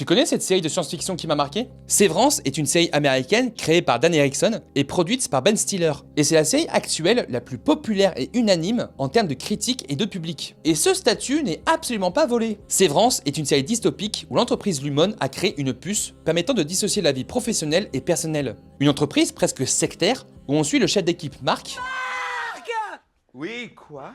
Tu connais cette série de science-fiction qui m'a marqué? Sévrance est une série américaine créée par Dan Erickson et produite par Ben Stiller. Et c'est la série actuelle la plus populaire et unanime en termes de critique et de public. Et ce statut n'est absolument pas volé. Sévrance est une série dystopique où l'entreprise Lumon a créé une puce permettant de dissocier la vie professionnelle et personnelle. Une entreprise presque sectaire où on suit le chef d'équipe Mark. Oui, quoi?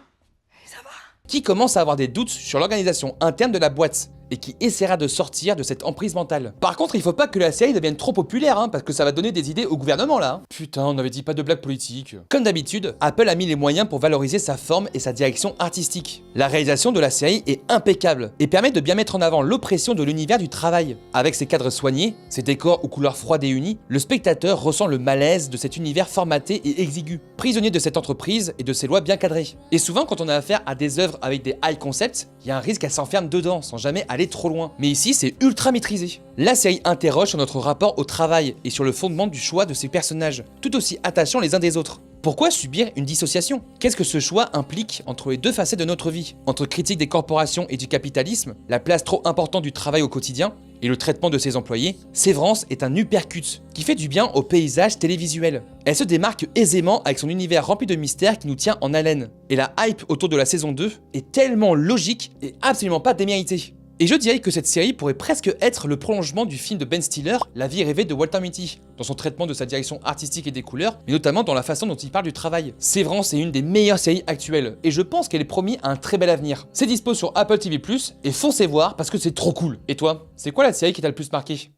Qui commence à avoir des doutes sur l'organisation interne de la boîte et qui essaiera de sortir de cette emprise mentale. Par contre, il faut pas que la série devienne trop populaire, parce que ça va donner des idées au gouvernement là. Putain, on avait dit pas de blagues politiques. Comme d'habitude, Apple a mis les moyens pour valoriser sa forme et sa direction artistique. La réalisation de la série est impeccable et permet de bien mettre en avant l'oppression de l'univers du travail. Avec ses cadres soignés, ses décors aux couleurs froides et unies, le spectateur ressent le malaise de cet univers formaté et exigu, prisonnier de cette entreprise et de ses lois bien cadrées. Et souvent, quand on a affaire à des œuvres avec des high concepts, il y a un risque qu'elle s'enferme dedans sans jamais aller trop loin. Mais ici, c'est ultra maîtrisé. La série interroge sur notre rapport au travail et sur le fondement du choix de ses personnages, tout aussi attachants les uns des autres. Pourquoi subir une dissociation? Qu'est-ce que ce choix implique entre les deux facettes de notre vie? Entre critique des corporations et du capitalisme, la place trop importante du travail au quotidien, et le traitement de ses employés, Sévrance est un uppercut qui fait du bien au paysage télévisuel. Elle se démarque aisément avec son univers rempli de mystères qui nous tient en haleine. Et la hype autour de la saison 2 est tellement logique et absolument pas déméritée. Et je dirais que cette série pourrait presque être le prolongement du film de Ben Stiller, La vie rêvée de Walter Mitty, dans son traitement de sa direction artistique et des couleurs, mais notamment dans la façon dont il parle du travail. Sévrance est une des meilleures séries actuelles, et je pense qu'elle est promise à un très bel avenir. C'est dispo sur Apple TV+, et foncez voir parce que c'est trop cool. Et toi, c'est quoi la série qui t'a le plus marqué?